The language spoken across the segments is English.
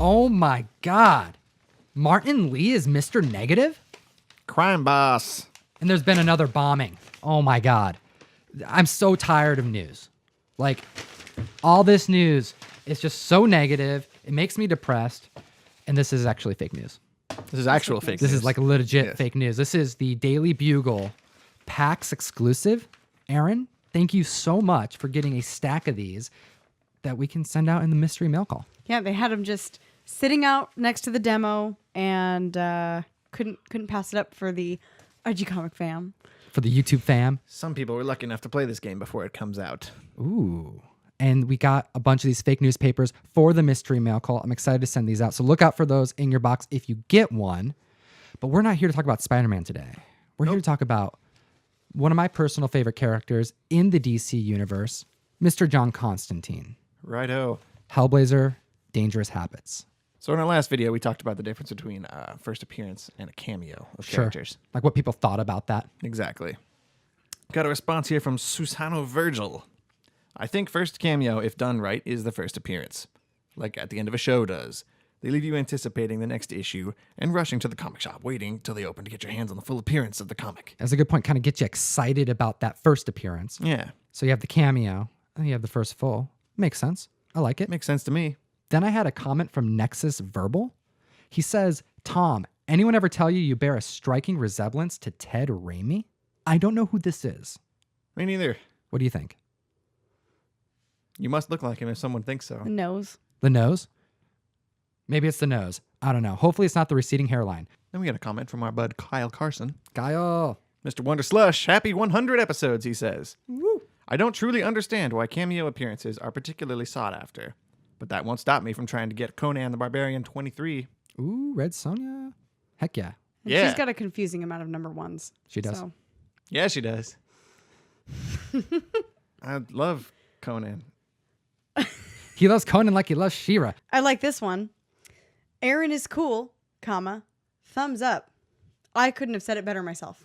Oh my God. Martin Lee is Mr. Negative? Crime boss. And there's been another bombing. Oh my God. I'm so tired of news. Like, all this news is just so negative. It makes me depressed. And this is actually fake news. This is actual fake This news. is like legit fake news. This is the Daily Bugle PAX exclusive. Aaron, thank you so much for getting a stack of these that we can send out in the mystery mail call. Yeah, they had them just sitting out next to the demo and couldn't pass it up for the RG Comic fam. For the YouTube fam. Some people were lucky enough to play this game before it comes out. Ooh. And we got a bunch of these fake newspapers for the mystery mail call. I'm excited to send these out. So look out for those in your box if you get one. But we're not here to talk about Spider-Man today. We're here to talk about one of my personal favorite characters in the DC universe, Mr. John Constantine. Righto. Hellblazer, Dangerous Habits. So in our last video, we talked about the difference between first appearance and a cameo of characters. Like what people thought about that. Exactly. Got a response here from Susano Virgil. I think first cameo, if done right, is the first appearance. Like at the end of a show does. They leave you anticipating the next issue and rushing to the comic shop, waiting till they open to get your hands on the full appearance of the comic. That's a good point. Kind of get you excited about that first appearance. Yeah. So you have the cameo, and you have the first full. Makes sense. I like it. Makes sense to me. Then I had a comment from Nexus Verbal. He says, Tom, anyone ever tell you bear a striking resemblance to Ted Raimi? I don't know who this is. Me neither. What do you think? You must look like him if someone thinks so. The nose. The nose? Maybe it's the nose. I don't know. Hopefully it's not the receding hairline. Then we got a comment from our bud Kyle Carson. Kyle. Mr. Wonder Slush, happy 100 episodes, he says. Woo. I don't truly understand why cameo appearances are particularly sought after, but that won't stop me from trying to get Conan the Barbarian 23. Ooh, Red Sonja. Heck yeah. And Yeah. she's got a confusing amount of number ones. She does. So. Yeah, she does. I love Conan. He loves Conan like he loves She-Ra. I like this one. Aaron is cool, comma, thumbs up. I couldn't have said it better myself.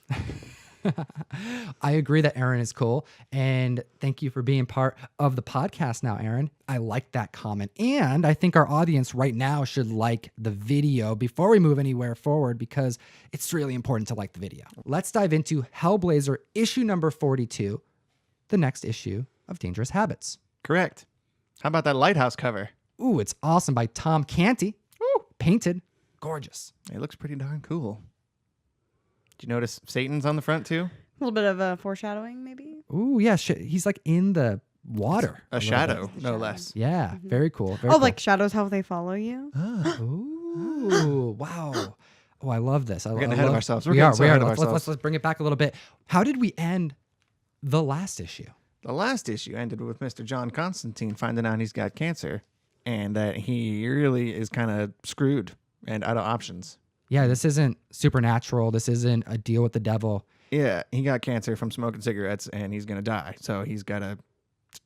I agree that Aaron is cool. And thank you for being part of the podcast now, Aaron. I like that comment. And I think our audience right now should like the video before we move anywhere forward because it's really important to like the video. Let's dive into Hellblazer issue number 42, the next issue of Dangerous Habits. Correct. How about that lighthouse cover? Ooh, it's awesome by Tom Canty. Ooh, painted. Gorgeous. It looks pretty darn cool. Did you notice Satan's on the front too? A little bit of a foreshadowing, maybe. Ooh, yeah. He's like in the water. A shadow, no less. Yeah, very cool. Very Oh, cool. like shadows, how they follow you? Ooh, wow. Oh, I love this. We're getting ahead of ourselves. We are. Let's Let's bring it back a little bit. How did we end the last issue? The last issue ended with Mr. John Constantine finding out he's got cancer and that he really is kind of screwed and out of options. Yeah, this isn't supernatural. This isn't a deal with the devil. Yeah, he got cancer from smoking cigarettes and he's going to die. So he's got to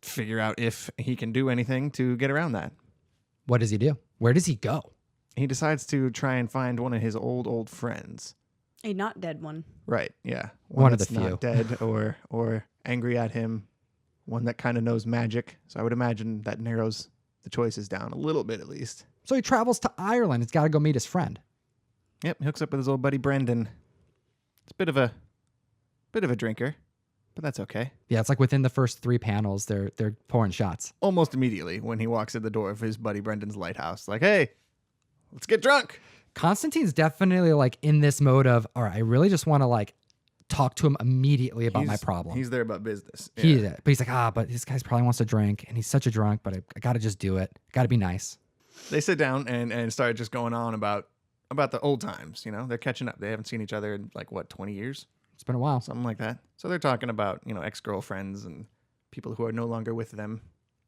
figure out if he can do anything to get around that. What does he do? Where does he go? He decides to try and find one of his old friends. A not dead one. Right, yeah. One of the that's not dead or angry at him. One that kind of knows magic. So I would imagine that narrows the choices down a little bit at least. So he travels to Ireland. He's got to go meet his friend. Yep, hooks up with his old buddy Brendan. It's a bit of a drinker, but that's okay. Yeah, it's like within the first 3 panels, they're pouring shots. Almost immediately when he walks in the door of his buddy Brendan's lighthouse, like, hey, let's get drunk. Constantine's definitely like in this mode of, all right, I really just want to like talk to him immediately about my problem. He's there about business. But he's like, but this guy probably wants to drink, and he's such a drunk, but I got to just do it. Got to be nice. They sit down and start just going on about the old times. You know, they're catching up. They haven't seen each other in like, what, 20 years? It's been a while. Something like that. So they're talking about, ex-girlfriends and people who are no longer with them,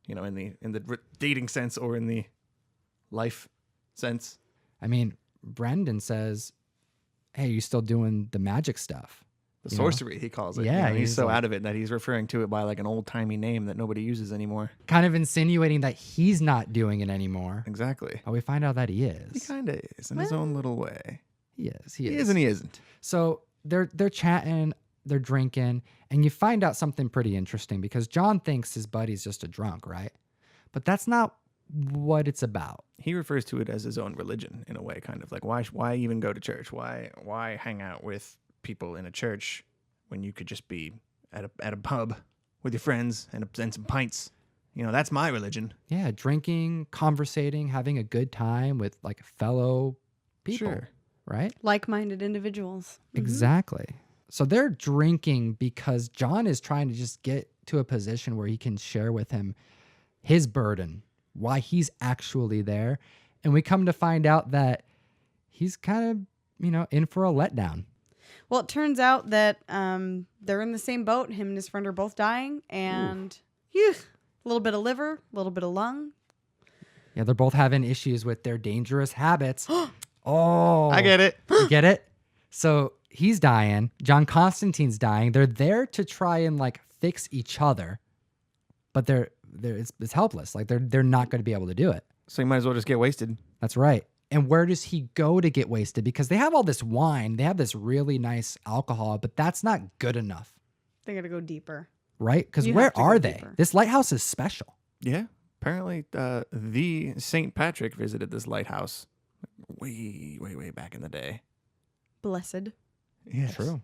in the dating sense or in the life sense. I mean, Brendan says, hey, you still doing the magic stuff? The sorcery, he calls it. Yeah, he's so like, out of it that he's referring to it by like an old-timey name that nobody uses anymore. Kind of insinuating that he's not doing it anymore. Exactly. But we find out that he is. He kind of is in his own little way. He is. He is and he isn't. So they're chatting, they're drinking, and you find out something pretty interesting because John thinks his buddy's just a drunk, right? But that's not what it's about. He refers to it as his own religion in a way, kind of like why even go to church? Why hang out with people in a church when you could just be at a pub with your friends and some pints? You know, that's my religion. Yeah, drinking, conversating, having a good time with like fellow people, Sure. right? Like-minded individuals. Exactly. So they're drinking because John is trying to just get to a position where he can share with him his burden, why he's actually there. And we come to find out that he's kind of, in for a letdown. Well, it turns out that they're in the same boat. Him and his friend are both dying, and a little bit of liver, a little bit of lung. Yeah, they're both having issues with their dangerous habits. Oh, I get it. You get it? So he's dying. John Constantine's dying. They're there to try and like fix each other, but it's helpless. Like they're not going to be able to do it. So you might as well just get wasted. That's right. And where does he go to get wasted? Because they have all this wine, they have this really nice alcohol, but that's not good enough, They got to go deeper. right? Because You where have to go are they? deeper. This lighthouse is special. Yeah. Apparently, the St. Patrick visited this lighthouse way, way, way back in the day. Blessed. Yes. True.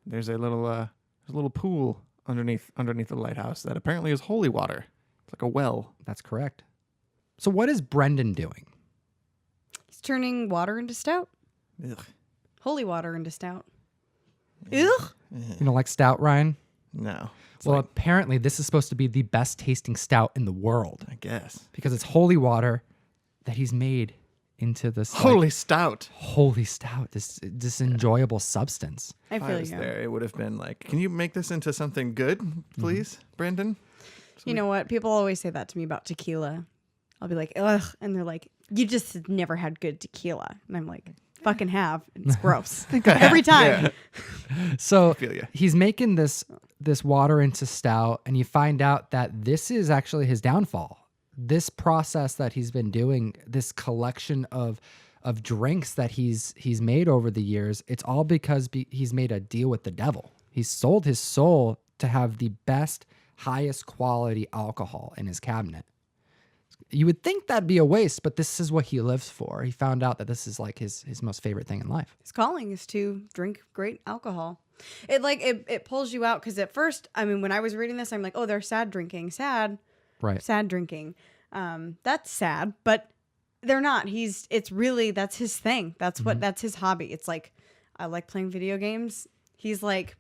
There's a little pool underneath the lighthouse that apparently is holy water. It's like a well. That's correct. So what is Brendan doing? He's turning water into stout. Ugh. Holy water into stout. Ugh. Like stout, Ryan? No. It's Well, like, apparently this is supposed to be the best tasting stout in the world I guess. because it's holy water that he's made into this Holy stout. holy stout, this enjoyable substance. I If I feel was you. there, it would have been like, can you make this into something good, please, Brendan? You know what? People always say that to me about tequila. I'll be like, ugh. And they're like, you just have never had good tequila. And I'm like, fucking have. It's gross. Every time. Yeah. So feel ya. he's making this water into stout, and you find out that this is actually his downfall. This process that he's been doing, this collection of drinks that he's made over the years, it's all because he's made a deal with the devil. He's sold his soul to have the best, highest quality alcohol in his cabinet. You would think that'd be a waste, but this is what he lives for. He found out that this is like his most favorite thing in life. His calling is to drink great alcohol. It pulls you out because at first, I mean, when I was reading this, I'm like, oh, they're sad drinking. Sad drinking. That's sad, but they're not. That's his thing. That's his hobby. It's like, I like playing video games. He's like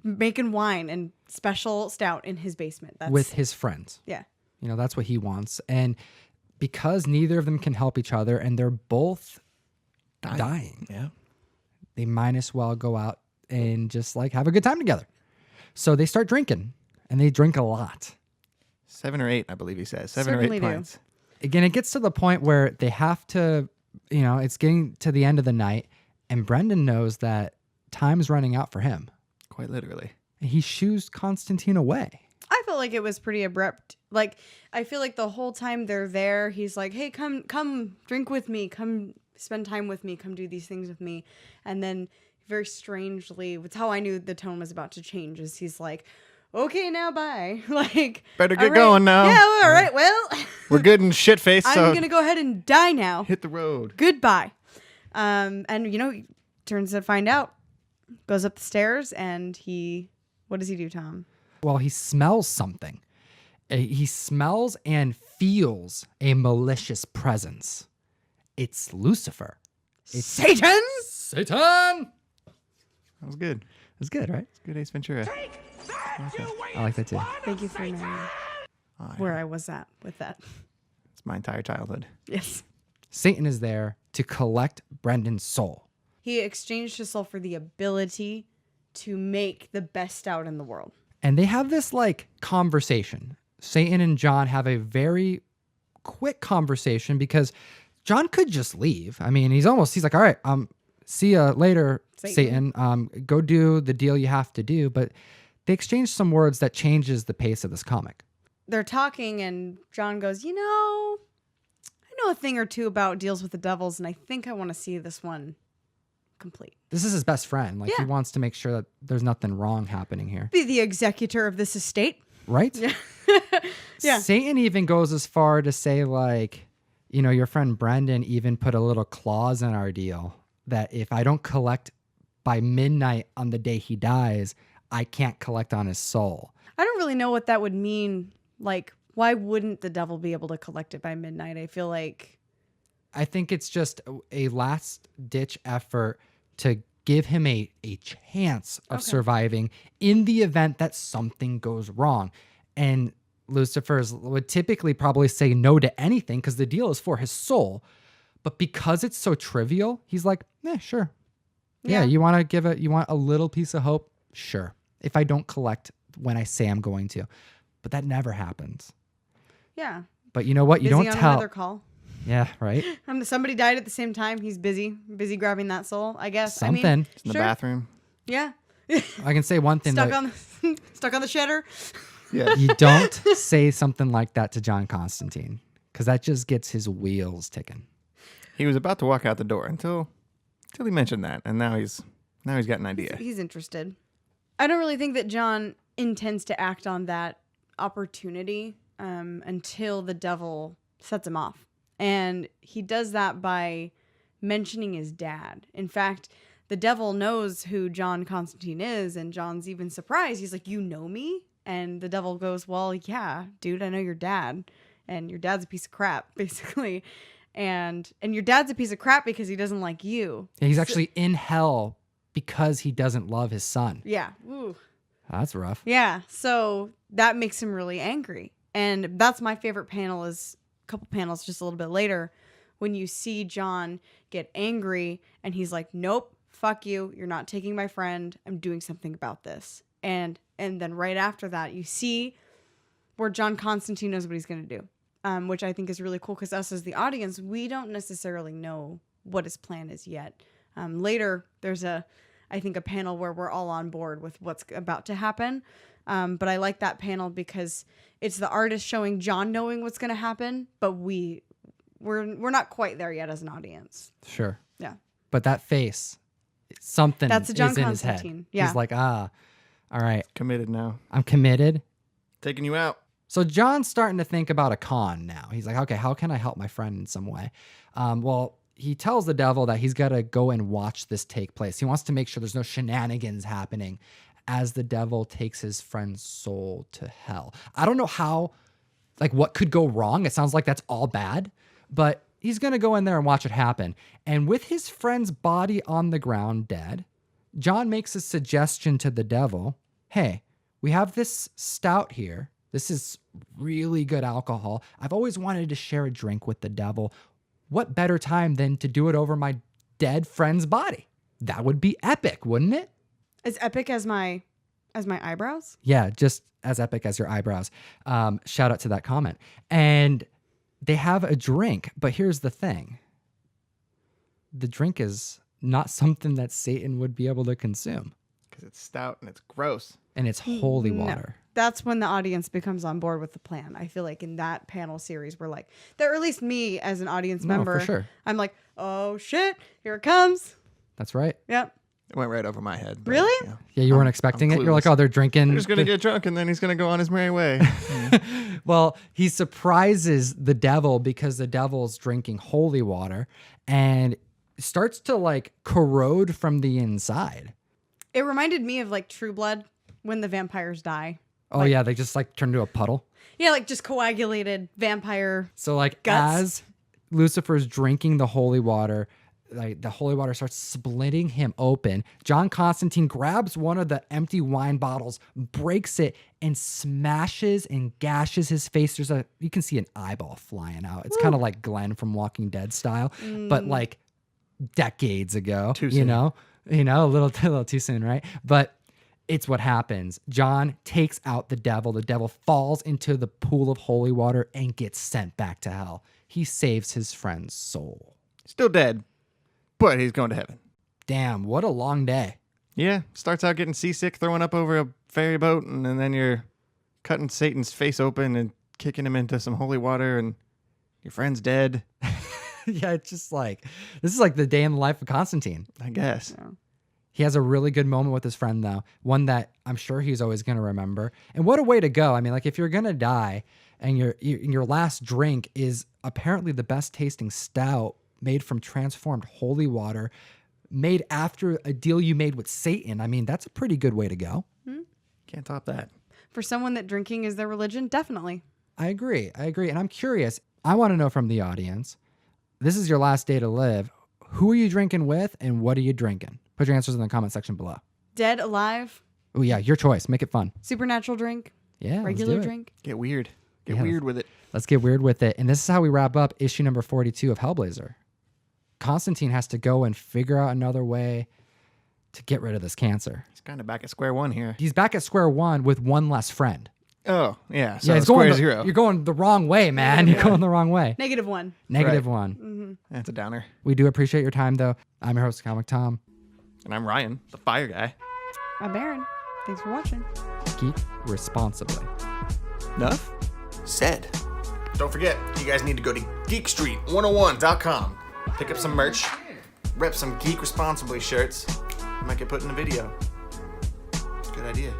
making wine and special stout in his basement. With his friends. Yeah. That's what he wants. And because neither of them can help each other and they're both dying, Yeah. they might as well go out and just like have a good time together. So they start drinking, and they drink a lot. 7 or 8, I believe he says. 7 Certainly or 8 do. pints. Again, it gets to the point where they have to, it's getting to the end of the night, and Brendan knows that time's running out for him. Quite literally. And he shoos Constantine away. I felt like it was pretty abrupt. Like, I feel like the whole time they're there, he's like, hey, come drink with me. Come spend time with me. Come do these things with me. And then very strangely, it's how I knew the tone was about to change, is he's like, okay, now bye. Like, Better all get right. going now. Yeah, all right, well. We're good and shit faced, I'm so going to go ahead and die now. hit the road. Goodbye. And, turns to find out, goes up the stairs, and what does he do, Tom? Well, he smells something. He smells and feels a malicious presence. It's Lucifer. It's Satan! Satan! That was good. It's good, right? It's good Ace Ventura. I like that too. Thank you for knowing where I was at with that. It's my entire childhood. Yes. Satan is there to collect Brendan's soul. He exchanged his soul for the ability to make the best stout in the world. And they have this like conversation. Satan and John have a very quick conversation because John could just leave. I mean, he's like, all right, see ya later, Satan. Go do the deal you have to do. But they exchange some words that changes the pace of this comic. They're talking, and John goes, I know a thing or two about deals with the devils, and I think I want to see this one complete. This is his best friend. Like, he Yeah. wants to make sure that there's nothing wrong happening here. Be the executor of this estate. Right? Yeah. Satan even goes as far to say, like, you know, your friend Brendan even put a little clause in our deal that if I don't collect by midnight on the day he dies, I can't collect on his soul. I don't really know what that would mean. Like, why wouldn't the devil be able to collect it by midnight? I feel like... I think it's just a last-ditch effort to give him a chance of surviving in the event that something goes wrong. And Lucifer would typically probably say no to anything because the deal is for his soul. But because it's so trivial, he's like, sure. Yeah, you want a little piece of hope? Sure. If I don't collect when I say I'm going to. But that never happens. Yeah. But you know what? You busy don't on tell. Another call. Yeah, right? Somebody died at the same time. He's busy grabbing that soul, I guess. Something. I mean, in the bathroom. Yeah. I can say one thing. Stuck on the shedder. Yeah. You don't say something like that to John Constantine because that just gets his wheels ticking. He was about to walk out the door until he mentioned that, and now he's got an idea. He's interested. I don't really think that John intends to act on that opportunity until the devil sets him off. And he does that by mentioning his dad. In fact, the devil knows who John Constantine is, and John's even surprised. He's like, "You know me?" And the devil goes, "Well, yeah, dude, I know your dad. And your dad's a piece of crap, basically. And your dad's a piece of crap because he doesn't like you." Yeah, he's actually in hell because he doesn't love his son. Yeah. Ooh. That's rough. Yeah. So that makes him really angry. And that's my favorite panel, is a couple panels just a little bit later when you see John get angry and he's like, "Nope, fuck you. You're not taking my friend. I'm doing something about this." And then right after that, you see where John Constantine knows what he's going to do, which I think is really cool because us as the audience, we don't necessarily know what his plan is yet. Later, there's I think a panel where we're all on board with what's about to happen. But I like that panel because it's the artist showing John knowing what's going to happen, but we're not quite there yet as an audience. Sure. Yeah. But that face, something That's a John is in his head. Constantine. Yeah. He's like, all right, Committed now. I'm committed. Taking you out. So John's starting to think about a con now. He's like, okay, how can I help my friend in some way? Well, he tells the devil that he's got to go and watch this take place. He wants to make sure there's no shenanigans happening as the devil takes his friend's soul to hell. I don't know how, like, what could go wrong. It sounds like that's all bad, but he's going to go in there and watch it happen. And with his friend's body on the ground dead, John makes a suggestion to the devil. Hey, we have this stout here. This is really good alcohol. I've always wanted to share a drink with the devil. What better time than to do it over my dead friend's body? That would be epic, wouldn't it? As epic as my eyebrows? Yeah, just as epic as your eyebrows. Shout out to that comment. And they have a drink, but here's the thing. The drink is not something that Satan would be able to consume. Because it's stout and it's gross. And it's holy water. That's when the audience becomes on board with the plan. I feel like in that panel series, we're like, or at least me as an audience member, for sure. I'm like, oh shit, here it comes. That's right. Yep. It went right over my head. But, Really? Yeah, you weren't expecting it? You're like, oh, they're drinking. They're just going to get drunk and then he's going to go on his merry way. Well, he surprises the devil because the devil's drinking holy water and starts to like corrode from the inside. It reminded me of like True Blood when the vampires die. Oh, yeah, they just like turn into a puddle. Yeah, like just coagulated vampire. So like guts. as Lucifer's drinking the holy water, like the holy water starts splitting him open. John Constantine grabs one of the empty wine bottles, breaks it, and smashes and gashes his face. You can see an eyeball flying out. It's kind of like Glenn from Walking Dead style, but like decades ago. Too soon. You know, a little too soon, right? But it's what happens. John takes out the devil. The devil falls into the pool of holy water and gets sent back to hell. He saves his friend's soul. Still dead, but he's going to heaven. Damn, what a long day. Yeah, starts out getting seasick, throwing up over a ferry boat, and then you're cutting Satan's face open and kicking him into some holy water, and your friend's dead. Yeah, it's just like, this is like the day in the life of Constantine. I guess. Yeah. He has a really good moment with his friend, though. One that I'm sure he's always going to remember. And what a way to go. I mean, like, if you're going to die, and your last drink is apparently the best tasting stout made from transformed holy water, made after a deal you made with Satan. I mean, that's a pretty good way to go. Can't top that. For someone that drinking is their religion, definitely. I agree. And I'm curious. I want to know from the audience, this is your last day to live. Who are you drinking with and what are you drinking? Put your answers in the comment section below. Dead, alive. Oh, yeah, your choice. Make it fun. Supernatural drink. Yeah, regular drink. Get weird. Get weird with it. Let's get weird with it. And this is how we wrap up issue number 42 of Hellblazer. Constantine has to go and figure out another way to get rid of this cancer. He's kind of back at square one here. He's back at square one with one less friend. Oh, yeah. So yeah, he's square going zero. You're going the wrong way, man. You're going the wrong way. -1. Negative Right. one. Mm-hmm. That's a downer. We do appreciate your time, though. I'm your host, Comic Tom. And I'm Ryan, the fire guy. I'm Aaron. Thanks for watching. Geek responsibly. Enough said. Don't forget, you guys need to go to geekstreet101.com. Pick up some merch. Rep some Geek Responsibly shirts. You might get put in a video. Good idea.